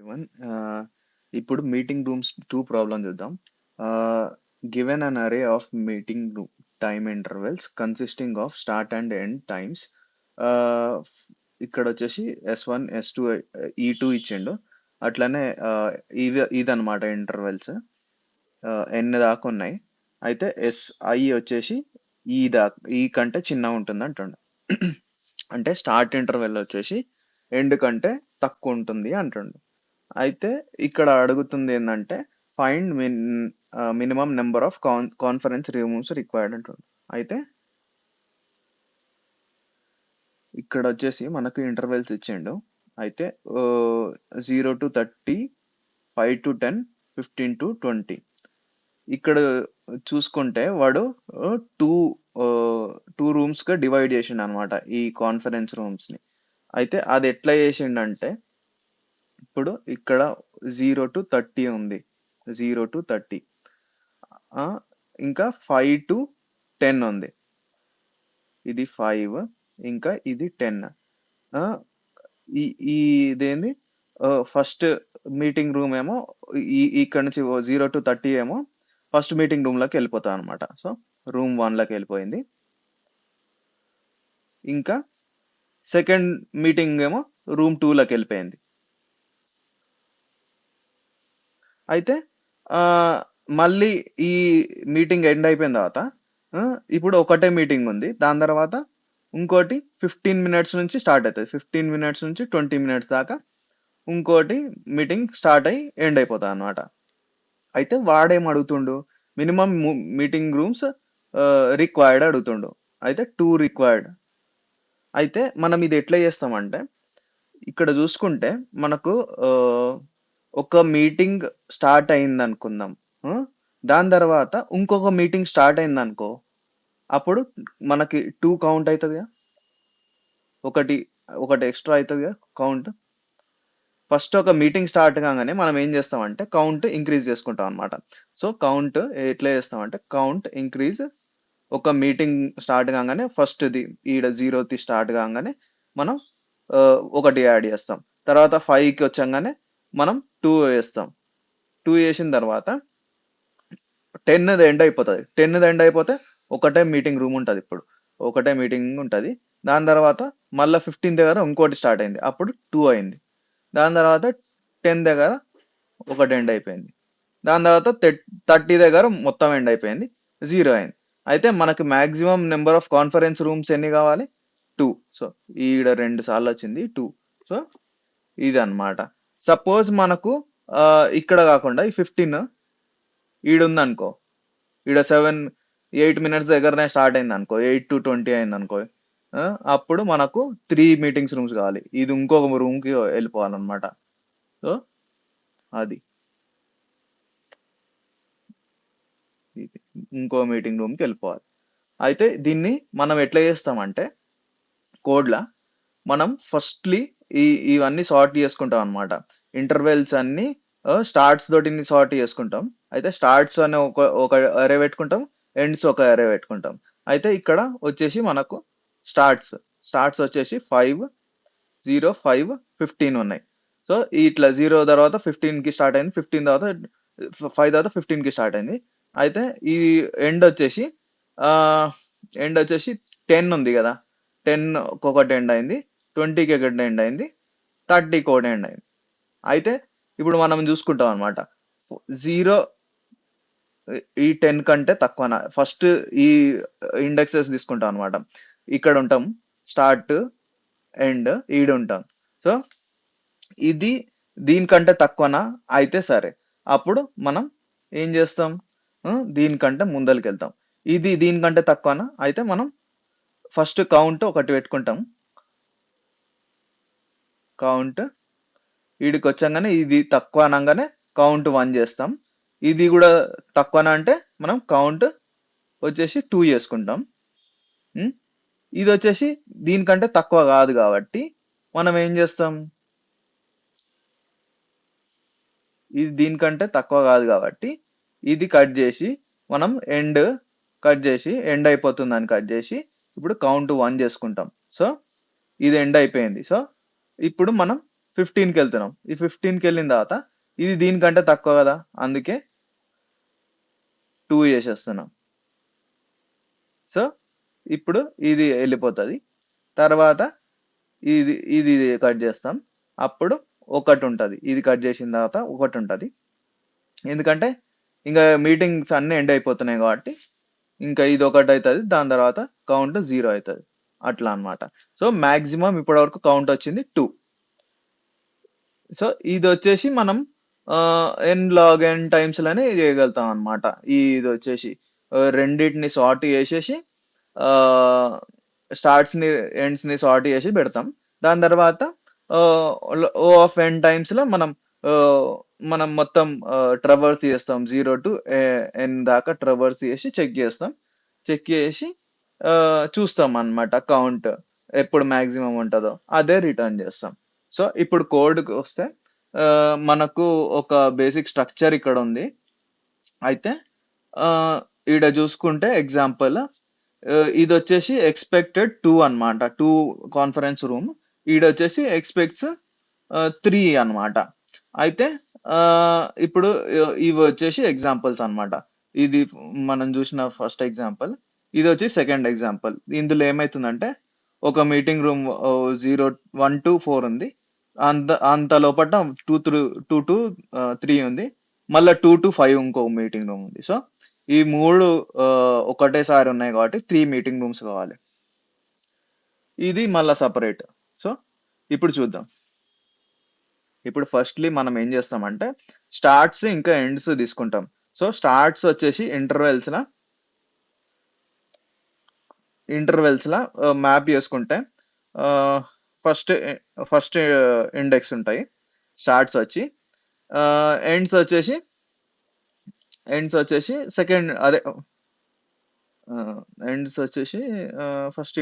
everyone. ఇప్పుడు meeting rooms two problem చూద్దాం. Given an అరే of meeting time intervals consisting of start and end times. ఇక్కడ వచ్చేసి S1 S2 E2 ఇచ్చిండు. అట్లనే ఇదన్నమాట ఇంటర్వెల్స్ ఎన్ దాకా ఉన్నాయి. అయితే SI వచ్చేసి ఈ కంటే చిన్నగా ఉంటుంది అంటుండు. అంటే స్టార్ట్ ఇంటర్వెల్ వచ్చేసి ఎండ్ కంటే తక్కువ ఉంటుంది అంటుండు. అయితే ఇక్కడ అడుగుతుంది ఏంటంటే find minimum number of conference rooms required అంటుండు. అయితే ఇక్కడ వచ్చేసి మనకు ఇంటర్వెల్స్ ఇచ్చిండు. అయితే 0 to 30, 5 to 10, 15 to 20. ఇక్కడ చూసుకుంటే వాడు టూ టూ రూమ్స్ గా డివైడ్ చేసిండు అనమాట ఈ కాన్ఫరెన్స్ రూమ్స్ ని. అయితే అది ఎట్లా చేసిండంటే ఇప్పుడు ఇక్కడ 0 to 30 ఉంది. 0 to 30 ఇంకా 5 to 10 ఉంది. ఇది 5 ఇంకా ఇది 10. ఇదేంది ఫస్ట్ మీటింగ్ రూమ్ ఏమో ఇక్కడ నుంచి 0 to 30 ఏమో ఫస్ట్ మీటింగ్ రూమ్ లోకి వెళ్ళిపోతాం అనమాట. సో రూమ్ 1 లోకి వెళ్ళిపోయింది. ఇంకా సెకండ్ మీటింగ్ ఏమో రూమ్ 2 లోకి వెళ్ళిపోయింది. అయితే మళ్ళీ ఈ మీటింగ్ ఎండ్ అయిపోయిన తర్వాత ఇప్పుడు ఒకటే మీటింగ్ ఉంది. దాని తర్వాత ఇంకోటి 15 minutes నుంచి స్టార్ట్ అవుతుంది. 15 minutes నుంచి 20 minutes దాకా ఇంకోటి మీటింగ్ స్టార్ట్ అయ్యి ఎండ్ అయిపోతుంది అనమాట. అయితే వాడేం అడుగుతుండు, మినిమం మీటింగ్ రూమ్స్ రిక్వైర్డ్ అడుగుతుండు. అయితే 2 రిక్వైర్డ్. అయితే మనం ఇది ఎట్లా చేస్తామంటే ఇక్కడ చూసుకుంటే మనకు ఒక మీటింగ్ స్టార్ట్ అయింది అనుకుందాం. దాని తర్వాత ఇంకొక మీటింగ్ స్టార్ట్ అయింది అనుకో, అప్పుడు మనకి 2 కౌంట్ అవుతుందిగా, ఒకటి ఎక్స్ట్రా అవుతుందిగా కౌంట్. ఫస్ట్ ఒక మీటింగ్ స్టార్ట్ కాగానే మనం ఏం చేస్తామంటే కౌంట్ ఇంక్రీజ్ చేసుకుంటాం అనమాట. సో కౌంట్ ఎట్లా చేస్తామంటే కౌంట్ ఇంక్రీజ్, ఒక మీటింగ్ స్టార్ట్ కాగానే ఫస్ట్ ది ఈడ 0th స్టార్ట్ కాగానే మనం ఒకటి యాడ్ చేస్తాం. తర్వాత 5కి వచ్చాగానే మనం 2 వేస్తాం. 2 వేసిన తర్వాత 10ది ఎండ్ అయిపోతుంది. 10ది ఎండ్ అయిపోతే ఒకటే మీటింగ్ రూమ్ ఉంటుంది. ఇప్పుడు ఒకటే మీటింగ్ ఉంటుంది. దాని తర్వాత మళ్ళీ 15 దగ్గర ఇంకోటి స్టార్ట్ అయింది, అప్పుడు 2 అయింది. దాని తర్వాత 10 దగ్గర ఒకటి ఎండ్ అయిపోయింది. దాని తర్వాత 30 దగ్గర మొత్తం ఎండ్ అయిపోయింది, 0 అయింది. అయితే మనకు maximum number of conference rooms ఎన్ని కావాలి? 2. సో ఈడ 2 సార్లు వచ్చింది 2. సో ఇది అన్నమాట. సపోజ్ మనకు ఇక్కడ కాకుండా ఈ 15 ఈడుంది అనుకో, ఈడ 8 minutes దగ్గరనే స్టార్ట్ అయింది అనుకో, 8 to 20 అయింది అనుకో, అప్పుడు మనకు 3 మీటింగ్స్ రూమ్స్ కావాలి. ఇది ఇంకొక రూమ్ కి వెళ్ళిపోవాలన్నమాట. సో అది ఇంకో మీటింగ్ రూమ్ కి వెళ్ళిపోవాలి. అయితే దీన్ని మనం ఎట్లా చేస్తామంటే కోడ్లా మనం ఫస్ట్లీ ఇవన్నీ సార్ట్ చేసుకుంటాం అనమాట. ఇంటర్వెల్స్ అన్ని స్టార్ట్స్ తోటి సార్ట్ చేసుకుంటాం. అయితే స్టార్ట్స్ అనే ఒక అరే పెట్టుకుంటాం, ఎండ్స్ ఒక అరే పెట్టుకుంటాం. అయితే ఇక్కడ వచ్చేసి మనకు స్టార్ట్స్ వచ్చేసి 5, 0, 5, 15 ఉన్నాయి. సో ఇట్లా 0 తర్వాత 15 కి స్టార్ట్ అయింది, 15 తర్వాత 5 తర్వాత 15 కి స్టార్ట్ అయింది. అయితే ఈ ఎండ్ వచ్చేసి ఎండ్ వచ్చేసి 10 ఉంది కదా, 10 ఒకటి ఎండ్ అయింది, 20కి ఒకటి ఎండ్ అయింది, 30కి ఒకటి ఎండ్ అయింది. అయితే ఇప్పుడు మనం చూసుకుంటాం అనమాట. 0 ఈ 10 కంటే తక్కువ ఫస్ట్ ఈ ఇండెక్సెస్ తీసుకుంటాం అనమాట. ఇక్కడ ఉంటాం స్టార్ట్ ఎండ్, ఈడ ఉంటాం. సో ఇది దీనికంటే తక్కువనా అయితే సరే, అప్పుడు మనం ఏం చేస్తాం, దీనికంటే ముందరికి వెళ్తాం. ఇది దీనికంటే తక్కువనా అయితే మనం ఫస్ట్ కౌంట్ ఒకటి పెట్టుకుంటాం. కౌంట్ వీడికి వచ్చాగానే ఇది తక్కువ అనగానే కౌంట్ 1 చేస్తాం. ఇది కూడా తక్కువనా అంటే మనం కౌంట్ వచ్చేసి 2 చేసుకుంటాం. ఇది వచ్చేసి దీనికంటే తక్కువ కాదు కాబట్టి మనం ఏం చేస్తాం, ఇది దీనికంటే తక్కువ కాదు కాబట్టి ఇది కట్ చేసి మనం ఎండ్ అయిపోతుందని కట్ చేసి ఇప్పుడు కౌంట్ 1 చేసుకుంటాం. సో ఇది ఎండ్ అయిపోయింది. సో ఇప్పుడు మనం 15కి వెళ్తున్నాం. ఈ 15కి వెళ్ళిన తర్వాత ఇది దీనికంటే తక్కువ కదా, అందుకే 2 చేసేస్తున్నాం. సో ఇప్పుడు ఇది వెళ్ళిపోతుంది. తర్వాత ఇది కట్ చేస్తాం. అప్పుడు ఒకటి ఉంటుంది. ఇది కట్ చేసిన తర్వాత ఒకటి ఉంటుంది. ఎందుకంటే ఇంకా మీటింగ్స్ అన్ని ఎండ్ అయిపోతున్నాయి కాబట్టి ఇంకా ఇది ఒకటి అవుతుంది. దాని తర్వాత కౌంట్ 0 అవుతుంది. అట్లా అన్నమాట. సో మాక్సిమం ఇప్పటి వరకు కౌంట్ వచ్చింది 2. సో ఇది వచ్చేసి మనం ఎన్ లాగ్ ఎన్ టైమ్స్ లని చేయగలుగుతాం అన్నమాట. ఇది వచ్చేసి రెండింటిని సార్ట్ చేసేసి స్టార్ట్స్ ని ఎండ్స్ ని సార్ట్ చేసి పెడతాం. దాని తర్వాత ఓ ఆఫ్ ఎన్ టైమ్స్ లో ఆ, మనం మొత్తం ట్రవర్స్ చేస్తాం. 0 టు ఎన్ దాకా ట్రవర్స్ చేసి చెక్ చేస్తాం. చెక్ చేసి చూస్తాం అన్నమాట కౌంట్ ఎప్పుడు మాక్సిమం ఉంటుందో అదే రిటర్న్ చేస్తాం. సో ఇప్పుడు కోడ్కి వస్తే ఆ, మనకు ఒక బేసిక్ స్ట్రక్చర్ ఇక్కడ ఉంది. అయితే ఆ, ఈడ చూసుకుంటే ఎగ్జాంపుల్ ఇది వచ్చేసి ఎక్స్పెక్టెడ్ 2 అన్నమాట. 2 కాన్ఫరెన్స్ రూమ్. ఈడ వచ్చేసి ఎక్స్పెక్ట్స్ 3 అన్నమాట. అయితే ఆ, ఇప్పుడు ఇవి వచ్చేసి ఎగ్జాంపుల్స్ అన్నమాట. ఇది మనం చూసిన ఫస్ట్ ఎగ్జాంపుల్. ఇది వచ్చి సెకండ్ ఎగ్జాంపుల్. ఇందులో ఏమైతుందంటే ఒక మీటింగ్ రూమ్ 1 to 4 ఉంది. అంత లోపల 2 to 3 ఉంది. మళ్ళీ 2 to 5 ఇంకో మీటింగ్ రూమ్ ఉంది. సో ఈ మూడు ఆ, ఒకటేసారి ఉన్నాయి కాబట్టి 3 మీటింగ్ రూమ్స్ కావాలి. ఇది మళ్ళా సపరేట్. సో ఇప్పుడు చూద్దాం. ఇప్పుడు ఫస్ట్లీ మనం ఏం చేస్తామంటే స్టార్ట్స్ ఇంకా ఎండ్స్ తీసుకుంటాం. సో స్టార్ట్స్ వచ్చేసి ఇంటర్వెల్స్ లా మ్యాప్ చేసుకుంటే ఫస్ట్ ఫస్ట్ ఇండెక్స్ ఉంటాయి స్టార్ట్స్ వచ్చి. ఎండ్స్ వచ్చేసి సెకండ్ అదే ఎండ్స్ వచ్చేసి ఫస్ట్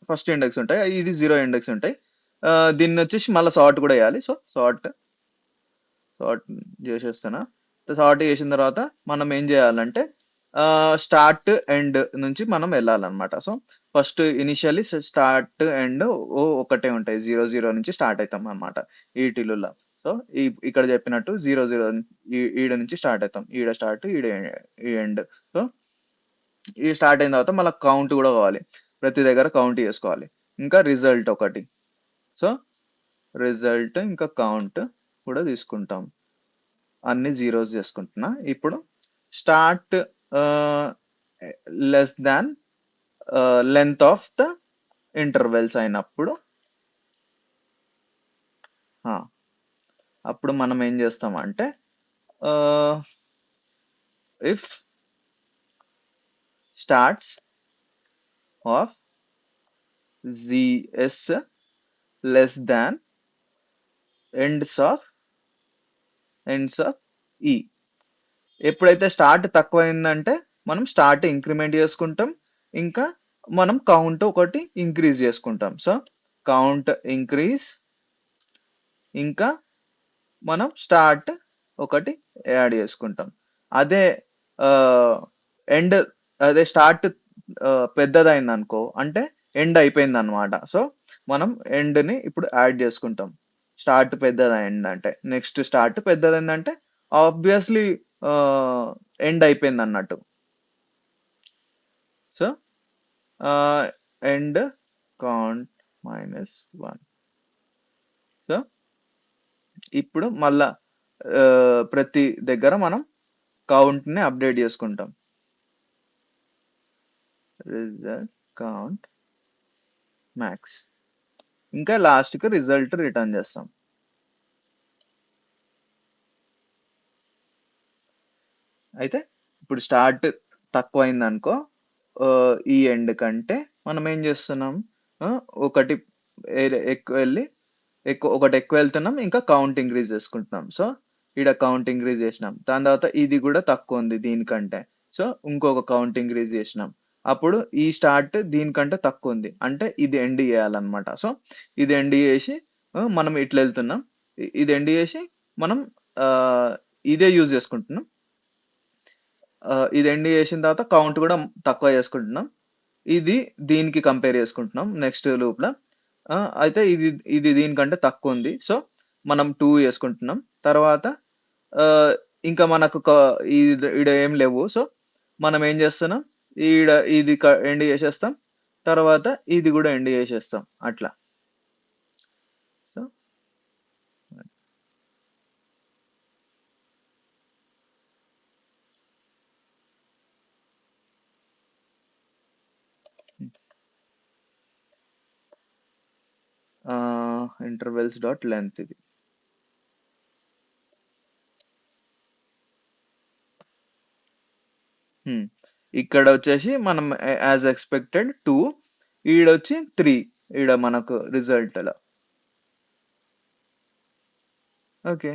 ఫస్ట్ ఇండెక్స్ ఉంటాయి. ఇది 0 ఇండెక్స్ ఉంటాయి. దీన్ని వచ్చేసి మళ్ళీ సార్ట్ కూడా వేయాలి. So sort చేసేస్తానా. సార్ట్ చేసిన తర్వాత మనం ఏం చేయాలంటే స్టార్ట్ ఎండ్ నుంచి మనం వెళ్ళాలన్నమాట. So first initially start end ఒకటే ఉంటాయి. 0 0 నుంచి స్టార్ట్ అవుతాం అన్నమాట ఈ టిలులో. సో ఇక్కడ చెప్పినట్టు 0 0 ఈడ నుంచి స్టార్ట్ అవుతాం. ఈడ స్టార్ట్ ఈ ఎండ్. సో ఈ స్టార్ట్ అయిన తర్వాత మళ్ళీ కౌంట్ కూడా కావాలి. ప్రతి దగ్గర కౌంట్ చేసుకోవాలి. ఇంకా రిజల్ట్ ఒకటి. సో రిజల్ట్ ఇంకా కౌంట్ కూడా తీసుకుంటాం. అన్ని జీరోస్ చేసుకుంటున్నా. ఇప్పుడు start less than length of the intervals అయినప్పుడు అప్పుడు మనం ఏం చేస్తామంటే if starts of ZS less than ends of E. ఎప్పుడైతే స్టార్ట్ తక్కువ అయిందంటే మనం స్టార్ట్ ఇంక్రిమెంట్ చేసుకుంటాం. ఇంకా మనం కౌంట్ ఒకటి ఇంక్రీజ్ చేసుకుంటాం. సో కౌంట్ ఇంక్రీజ్ ఇంకా మనం స్టార్ట్ ఒకటి యాడ్ చేసుకుంటాం. అదే ఎండ్ అదే స్టార్ట్ పెద్దదైంది అనుకో అంటే ఎండ్ అయిపోయింది అనమాట. సో మనం ఎండ్ ని ఇప్పుడు యాడ్ చేసుకుంటాం. స్టార్ట్ పెద్దదైంది అంటే నెక్స్ట్ స్టార్ట్ పెద్దదైందంటే ఆబ్వియస్లీ ఎండ్ అయిపోయింది అన్నట్టు. So end count -1. సో ఇప్పుడు మళ్ళా ప్రతి దగ్గర మనం కౌంట్ ని అప్డేట్ చేసుకుంటాం. Result count max. ఇంకా లాస్ట్ కి రిజల్ట్ రిటర్న్ చేస్తాం. అయితే ఇప్పుడు స్టార్ట్ తక్కువ అయింది అనుకో ఈ ఎండ్ కంటే మనం ఏం చేస్తున్నాం ఒకటి ఎక్కువ వెళ్ళి ఒకటి ఎక్కువ వెళ్తున్నాం. ఇంకా కౌంట్ ఇంక్రీజ్ చేసుకుంటున్నాం. సో ఈడ కౌంట్ ఇంక్రీజ్ చేసినాం. దాని తర్వాత ఇది కూడా తక్కువ ఉంది దీనికంటే. సో ఇంకొక కౌంట్ ఇంక్రీజ్ చేసినాం. అప్పుడు ఈ స్టార్ట్ దీనికంటే తక్కువ ఉంది అంటే ఇది ఎండ్ చేయాలన్నమాట. సో ఇది ఎండ్ చేసి మనం ఇట్లా వెళ్తున్నాం. ఇది ఎండ్ చేసి మనం ఇదే యూజ్ చేసుకుంటున్నాం. ఇది ఎండ్ చేసిన తర్వాత కౌంట్ కూడా తక్కువ చేసుకుంటున్నాం. ఇది దీనికి కంపేర్ చేసుకుంటున్నాం నెక్స్ట్ లూప్ లో. అయితే ఇది దీనికంటే తక్కువ ఉంది. సో మనం 2 చేసుకుంటున్నాం. తర్వాత ఆ, ఇంకా మనకు ఈడ ఏం లేవు. సో మనం ఏం చేస్తున్నాం, ఈడ ఇది ఎండ్ చేసేస్తాం, తర్వాత ఇది కూడా ఎండ్ చేసేస్తాం అట్లా. సో ఇంటర్వెల్స్ డాట్ లెంత్ ఇది. Hmm. ఇక్కడ వచ్చేసి మనం యాజ్ ఎక్స్పెక్టెడ్ 2, ఈడొచ్చి 3, ఈడ మనకు రిజల్ట్ లో. ఓకే.